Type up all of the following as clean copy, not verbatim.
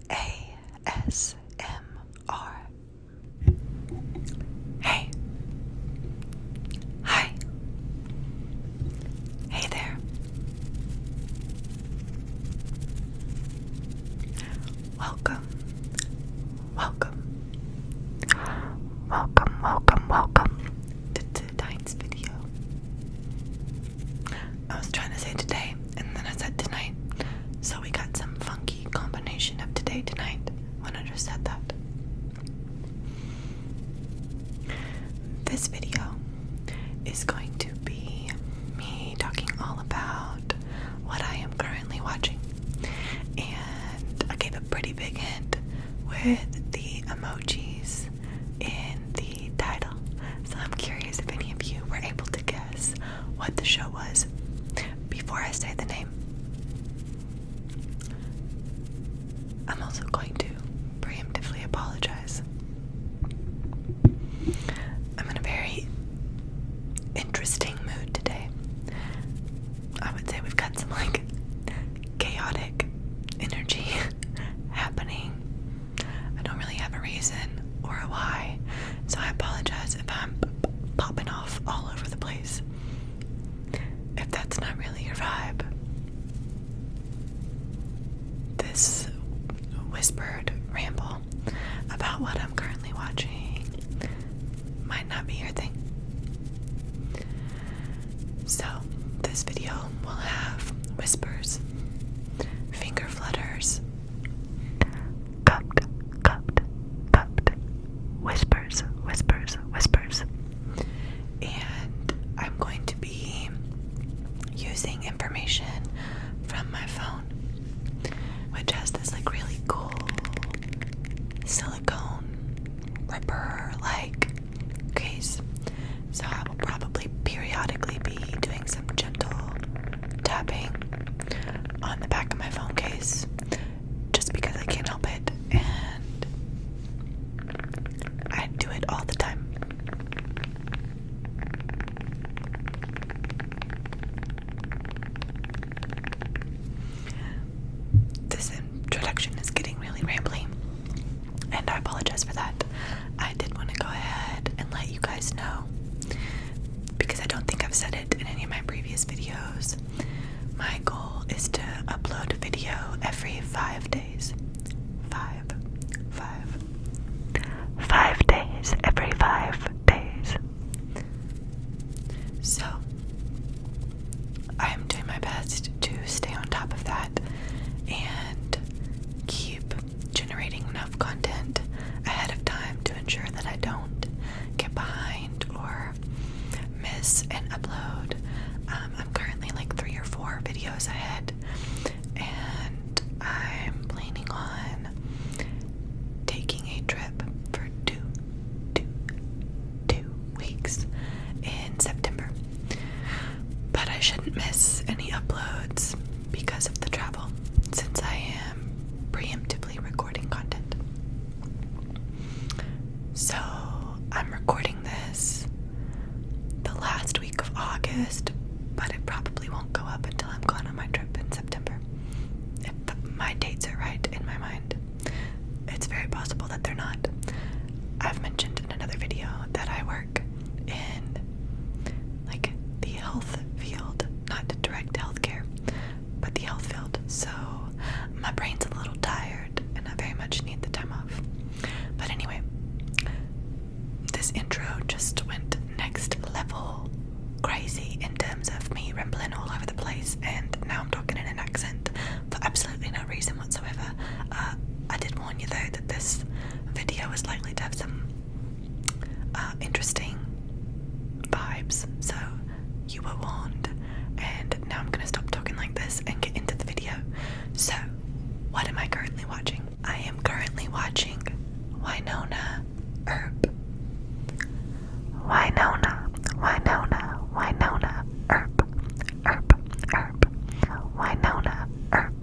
ASMR. Hey. Hi. Hey there. Welcome. Welcome to tonight's video. I was trying to say today, and then I said tonight, so we got some funky combination of today, tonight, when I just said that. This video is going to be me talking all about what I am currently watching, and I gave a pretty big hint with the emojis in the title, so I'm curious if any of you were able to guess what the show was before I say the name. I'm also going to preemptively apologize. I'm in a very interesting mood today. I would say we've got some chaotic energy happening. I don't really have a reason or a why, so I apologize if I'm popping off all over the place. If that's not really your vibe, this whispered ramble about what I'm currently watching might not be your thing. So, this video will have whispers, finger flutters, cupped, whispers, and I'm going to be using information from my phone, which has this really cool silicone ripper case. So I will probably periodically be doing some gentle tapping on the back of my phone case, just because I can't help it, and I do it all the time. This introduction is getting really rambly, and I apologize for that. I did want to go ahead and let you guys know, because I don't think I've said it in any of my previous videos. My goal is to upload a video every 5 days. 5 days, every 5 days. So, I am doing my best to stay on top of that and keep generating enough content ahead of time to ensure that I don't get behind or miss an upload. I'm currently 3 or 4 videos ahead, and I'm planning on taking a trip for two weeks in September. But I shouldn't miss any uploads because of the travel, since I am preemptively recording content. So I'm recording this the last week of August, but it probably won't go up until I'm gone on my trip in September. If my dates are right in my mind. It's very possible that they're not. I've mentioned in another video that I work in the health field, not direct healthcare, but the health field. So my brain's a little tired and I very much need the time off. But anyway, this intro just went next level crazy in terms of me rambling all over the place, and now I'm talking in an accent for absolutely no reason whatsoever. I did warn you though that this video is likely to have some interesting vibes, so you were warned. And now I'm gonna stop talking like this and get into the video. So, what am I currently watching? I am currently watching Wynonna Herb. Wynonna Herb. Wynonna Herb.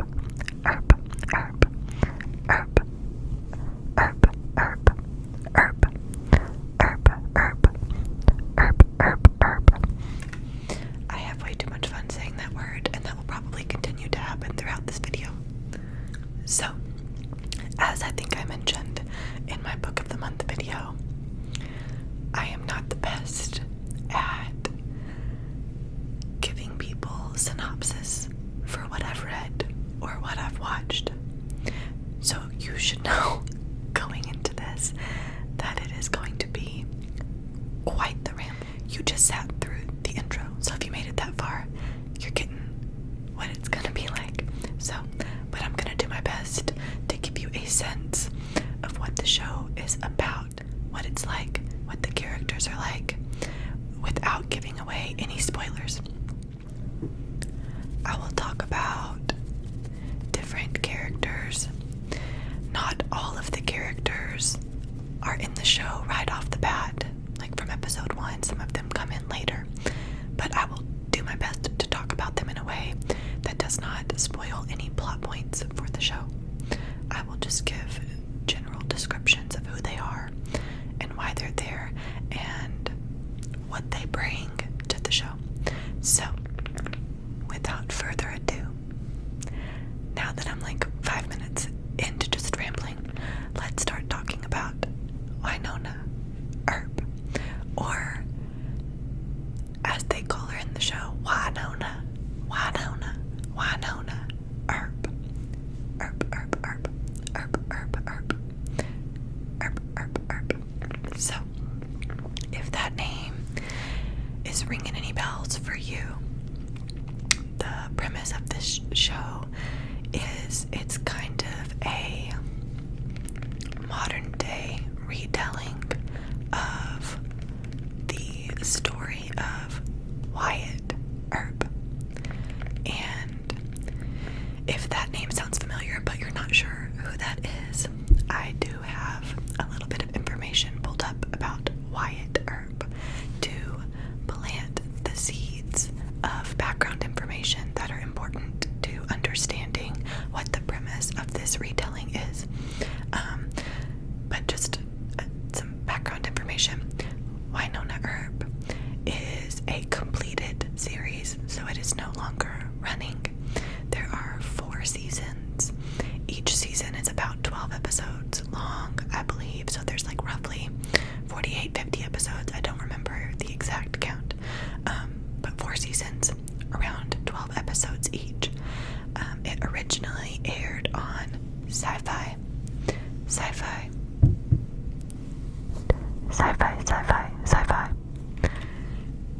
I have way too much fun saying that word, and that will probably continue to happen throughout this video. So, as I think I mentioned in my Book of the Month video, I am not the best at giving people synopsis for what I've read or what I've watched. So you should know going into this that it is going to be quite the ramble. You just sat through the intro, so if you made it that far, you're getting what it's gonna be like. So, but I'm gonna do my best to give you a sense of what the show is about, what it's like, what the characters are like, without giving away any spoilers. I will talk about different characters. Not all of the characters are in the show right off the bat, like from episode 1. Some of them come in later, but I will do my best to talk about them in a way that does not spoil any plot points for the show. I will just give general descriptions of who they are and why they're there and what they bring to the show. So, without further ado, now that I'm like 5 minutes into just rambling, let's start talking about Wynonna Earp, or as they call her in the show, Wynonna Earp. So, if that name is ringing any bells for you, the premise of this show is it's kind of a modern day retelling of the story of Wyatt Earp. And if that name sounds familiar but you're not sure who that is, I do have a little bit of information pulled up about Wyatt Earp to plant the seeds of background information that are important to understanding what the premise of this retelling is. But just some background information. Wynonna Earp is a completed series, so it is no longer running. There are 4 seasons. Each season is about 12 episodes long, I believe, so there's like roughly 48, 50 episodes. I don't remember the exact count, but 4 seasons, around 12 episodes each. It originally aired on Sci-Fi,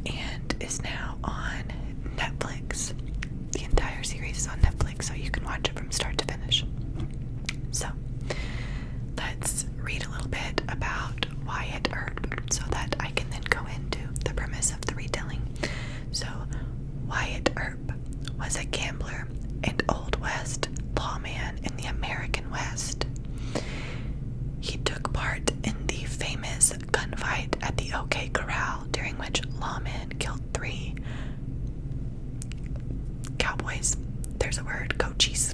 and is now on Netflix. The entire series is on Netflix, so you can watch it from start to finish. So, let's read a little bit about Wyatt Earp so that I can then go into the premise of the retelling. So, Wyatt Earp was a gambler and Old West lawman in the American West. He took part in the famous gunfight at the OK Corral, during which lawmen killed 3 cowboys. There's a word, Cochise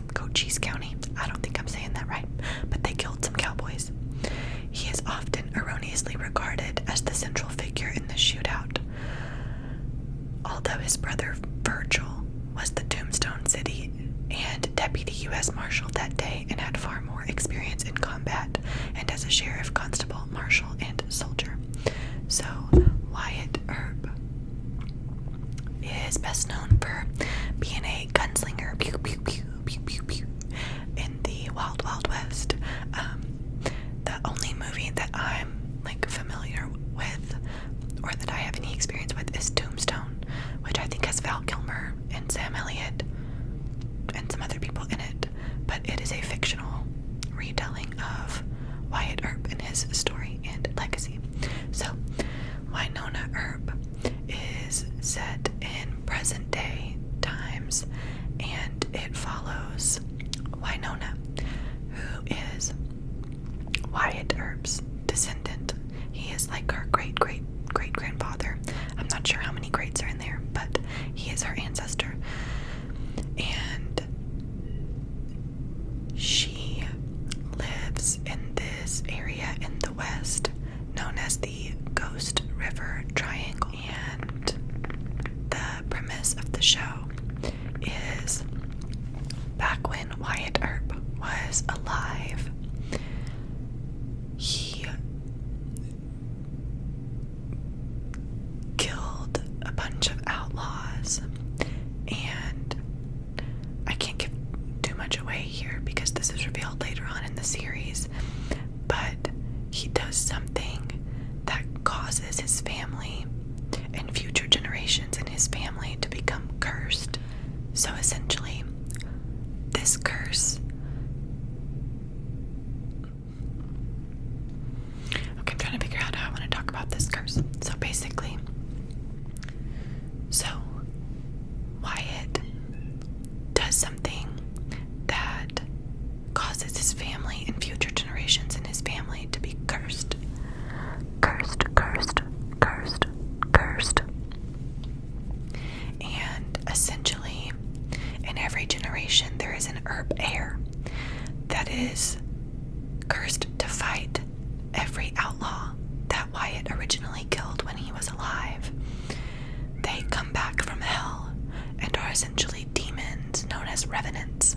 County. I don't think I'm saying that right, but they killed some cowboys. He is often erroneously regarded as the central figure in the shootout, although his brother Virgil was the Tombstone City and deputy U.S. Marshal that day and had far more experience in combat and as a sheriff, constable, marshal, and soldier. So, Wyatt Earp is best known for being a gunslinger, pew pew pew pew pew pew, in the Wild Wild West. The only movie that I'm like familiar with, or that I have any experience with, is Tombstone, which I think has Val Kilmer and Sam Elliott and some other people in it, but it is a fictional retelling of Wyatt Earp and his story and legacy. So, Wynonna Earp is set in present day times, and it follows Wynonna, who is Wyatt Earp's descendant. He is like her great-great-great-grandfather. I'm not sure how many greats are in there, but he is her ancestor. And she lives in this area in the West known as the Ghost River Triangle. And the premise of the show is back when Wyatt Earp was alive, this is revealed later on in the series, but he does something that causes his family and future generations in his family to become cursed. So essentially, this curse... Okay, I'm trying to figure out how I want to talk about this curse. So basically, Wyatt does something that causes his family and future generations in his family to be cursed. Cursed, cursed, cursed, cursed. And essentially, in every generation, there is an herb heir that is cursed to fight every outlaw that Wyatt originally killed when he was alive. They come back from hell and are essentially demons known as revenants.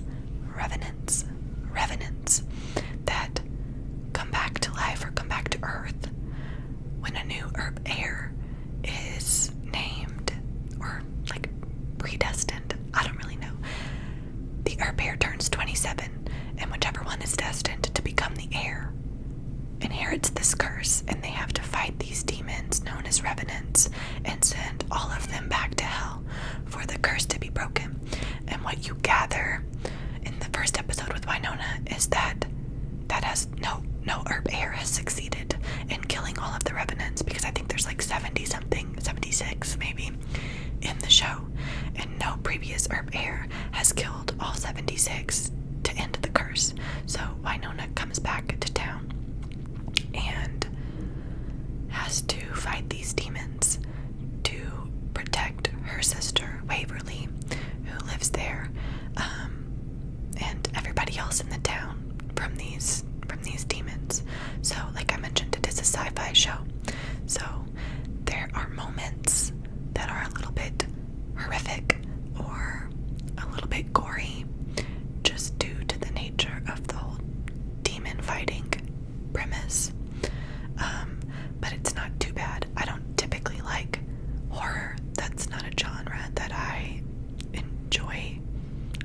Revenants that come back to life or come back to earth when a new herb heir is named or like predestined. I don't really know. The herb heir turns 27, and whichever one is destined to become the heir inherits this curse, and they have to fight these demons known as revenants and send all of them back to hell for the curse to be broken. And what you gather in the first episode with Wynonna is that has no herb heir has succeeded in killing all of the revenants, because I think there's like 70-something, 76 maybe in the show, and no previous herb heir has killed all 76 to end the curse. So Wynonna comes back to town and has to fight these demons to protect her sister Waverly, who lives there, and everybody else in the town from these demons. So like I mentioned, it is a sci-fi show, so there are moments that are a little bit horrific or a little bit gory, just due to the nature of the whole demon fighting premise. But it's not too bad. I don't typically like horror. That's not a genre that I enjoy.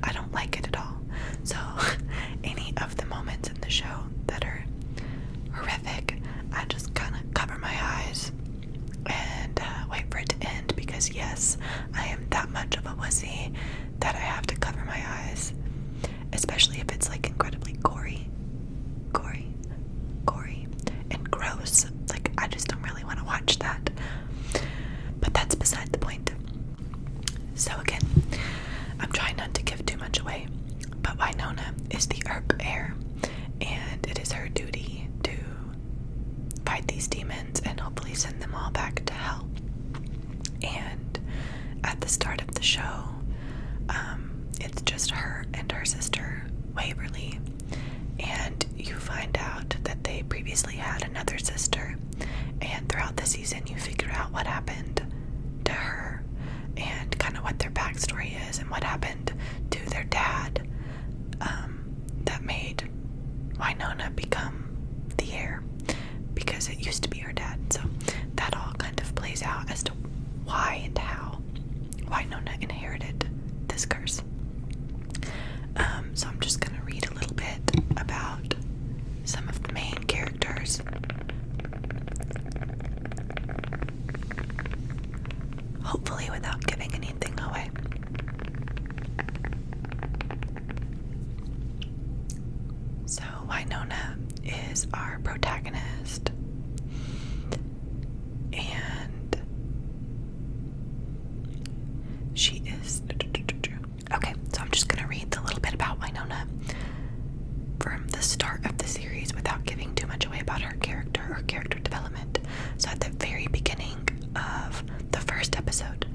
I don't like it at all. So any of the moments in the show that are horrific, I just kind of cover my eyes and wait for it to end, because yes, I am that much of a wussy that I have to cover my eyes, especially if it's like incredibly gory and gross. Like, I just don't really want to watch that. But that's beside the point. So again, I'm trying not to give too much away, but Wynonna is the herb heir, and it is her duty to fight these demons and hopefully send them all back to hell. And at the start of the show, it's just her and her sister Waverly, and you find out that they previously had another sister, and throughout the season you figure out what happened to her and kind of what their backstory is and what happened to their dad, that made Wynonna become the heir, because it used to be her dad. So that all kind of plays out as to why and how Wynonna inherited this curse. So I'm just going to read a little bit about some of the main characters. Hopefully without giving anything away. So Wynonna is our protagonist, and she is... Okay, so I'm just going to read a little bit about Wynonna from the start of the series without giving too much away about her character or character development. So at the very beginning of the first episode,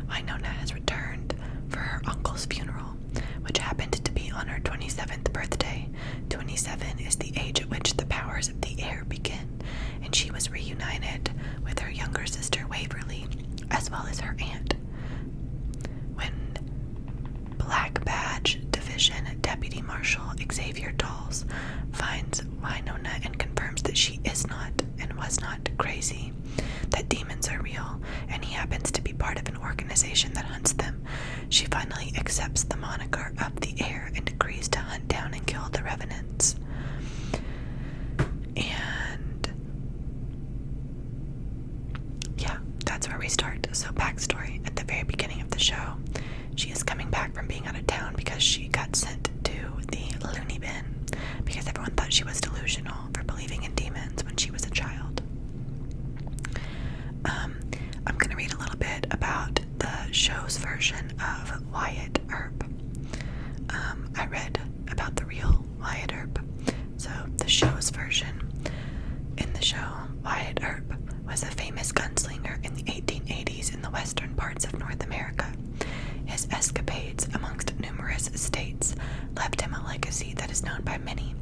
Wynonna has returned for her uncle's funeral, which happened to be on her 27th birthday. 27 is the age at which the powers of the air begin, and she was reunited with her younger sister Waverly, as well as her aunt. When Black Badge Division Deputy Marshal Xavier Dahl dolls, finds Wynonna and confirms that she is not and was not crazy, that demons are real, and he happens to be part of an organization that hunts them. She finally accepts the moniker of the Heir and agrees to hunt down and kill the revenants. And yeah, that's where we start. So backstory, at the very beginning of the show, she is coming back from being out of town because she got sent to the loony bin because everyone thought she was delusional for believing in demons when she was a child. I'm going to read a little bit about the show's version of Wyatt Earp. I read about the real Wyatt Earp. So the show's version, in the show, Wyatt Earp was a famous gunslinger in the 1880s in the western parts of North America. His escapades amongst numerous estates left him a legacy that is known by many.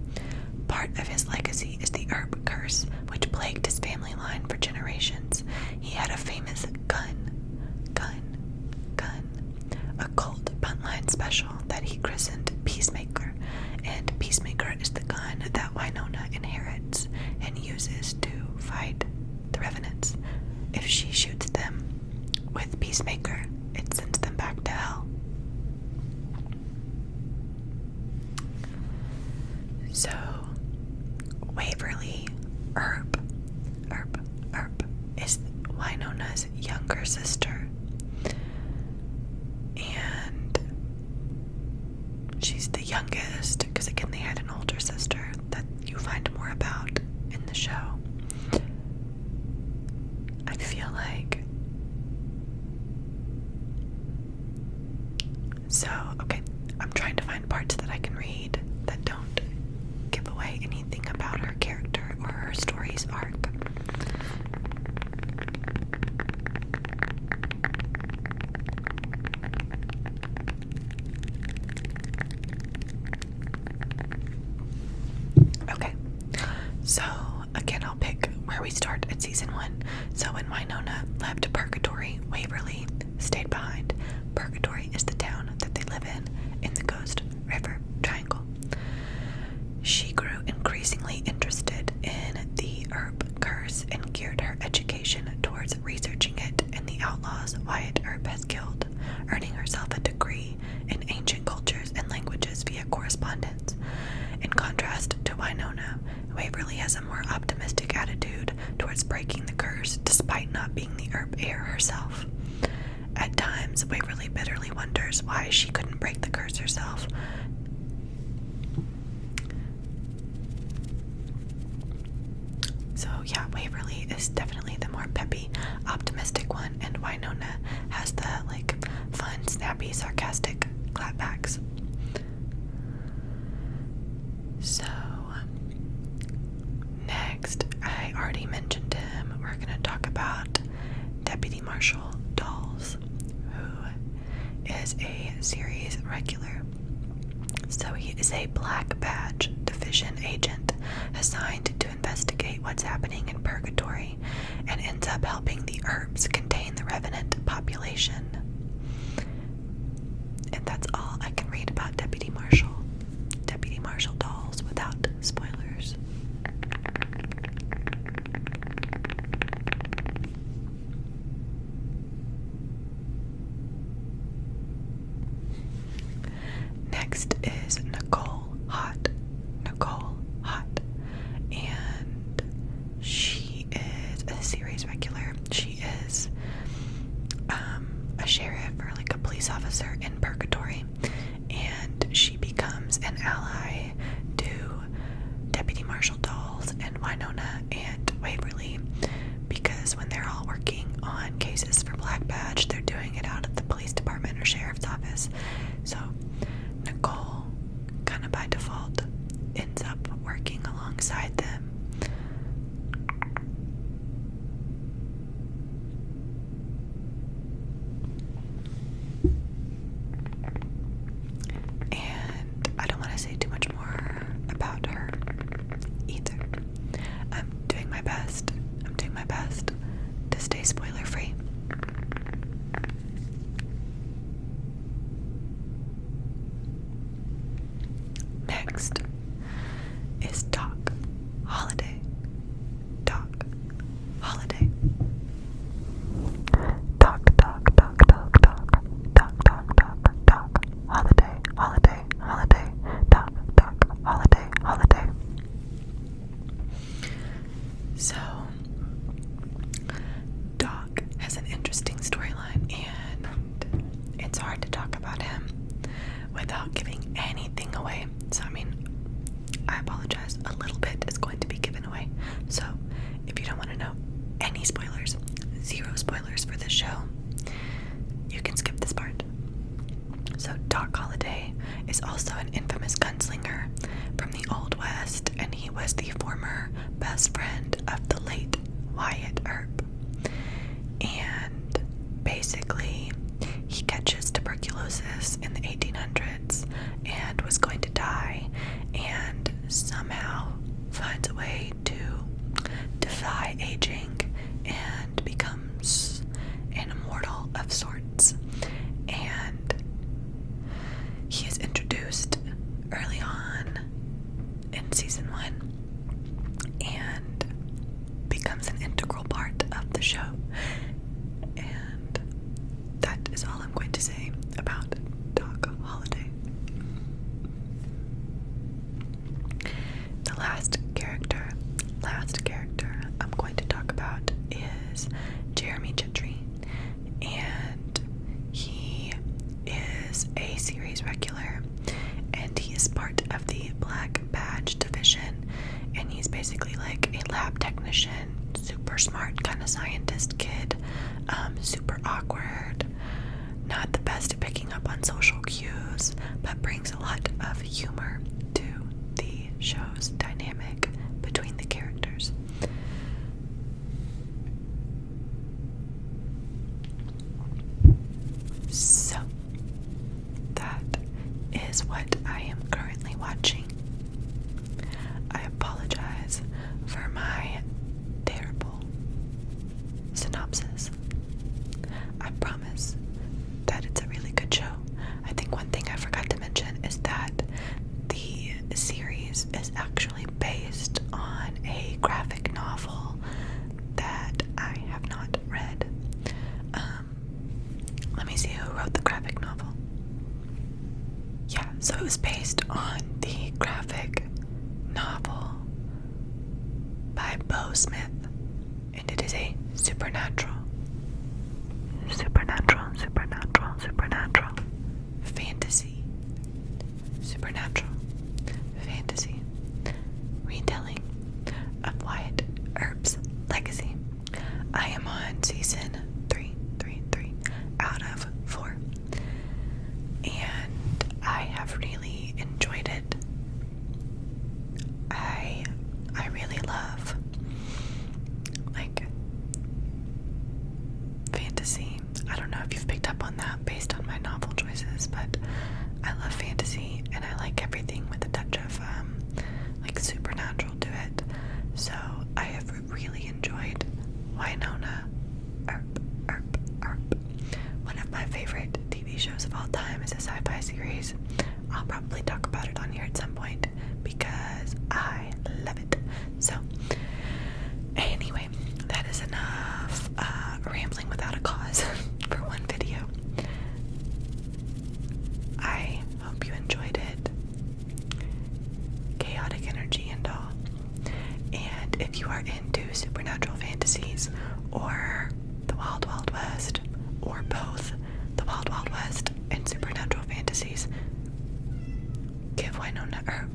Part of his legacy is the Earp curse, which plagued his family line for generations. He had a famous gun, occult buntline special that he christened Peacemaker, and Peacemaker is the gun that Wynonna inherits and uses to fight the revenants. If she shoots them with Peacemaker, it sends them back to hell. So, Waverly Earp is Wynonna's younger sister. And she's the youngest, because again they had an older sister that you find more about in the show. I feel like... So, okay, I'm trying to find parts that I can read that don't give away anything about her character or her story's arc. Okay, so again, I'll pick where we start at season 1. So when Wynonna left Purgatory, Waverly stayed behind. Purgatory is the town that they live in the Ghost River Triangle. She grew increasingly interested in the Earp curse and geared her education towards researching it and the outlaws Wyatt Earp has killed, earning herself a degree in ancient cultures and languages via correspondence. In contrast to Wynonna, Waverly has a more optimistic attitude towards breaking the curse despite not being the Earp heir herself. At times, Waverly bitterly wonders why she couldn't break the curse herself. So yeah, Waverly is definitely the more peppy, optimistic one, and Wynonna has the fun, snappy, sarcastic clapbacks. So next, I already mentioned him. We're going to talk about Deputy Marshal Dolls, who is a series regular. So he is a Black Badge Division agent assigned to investigate what's happening in Purgatory and ends up helping the Earps contain the revenant population. And that's all I can read about Deputy Marshal Dolls without spoilers. Next is Nicole Hot. And she is a series regular. She is a sheriff or a police officer in Purgatory, and she becomes an ally to Deputy Marshal Dolls and Wynonna and Waverly, because when they're all working on cases for Black Badge, they're doing it out at the police department or sheriff's office. So Nicole, kind of by default, ends up working alongside them. And I don't want to say too much more about her either. I'm doing my best to stay spoiler free. Next, was the former best friend of the late Wyatt Earp. And basically, he catches tuberculosis in the 1800s and was going to die, and somehow finds a way to defy aging and becomes an immortal of sorts. And he is introduced early on in season 1 and becomes an integral part of the show. And that is all I'm going to say about Doc Holliday. The last character I'm going to talk about is Jeremy Gentry, and he is a series regular, and he is part of the Black Badge division, and he's basically like a lab technician, super smart kind of scientist kid, super awkward, not the best at picking up on social cues, but brings a lot of humor to the show's dynamic between the characters. So, that is what I am currently watching. I apologize for my terrible synopsis. I promise that it's a really good show. I think one thing I forgot to mention is that the series is actually based on a graphic novel that I have not read. Let me see who wrote the graphic novel. Yeah, so it was based on the graphic novel by Bo Smith, and it is a supernatural fantasy retelling of Wyatt Earp's legacy. I am on season 3 out of 4, and I have really enjoyed it. I really love like fantasy. I don't know if you've picked up on that based on my novel choices, but I love fantasy, and I like everything with a touch of like supernatural to it. So I have really enjoyed Wynonna Earp. One of my favorite TV shows of all time is a sci-fi series. I'll probably talk about it on here at some point because I love it. So anyway, that is enough rambling without a cause for one video. I hope you enjoyed it. Chaotic energy and all. And if you are into supernatural fantasies or the Wild Wild West, or both the Wild Wild West and supernatural fantasies, give Wynonna Earp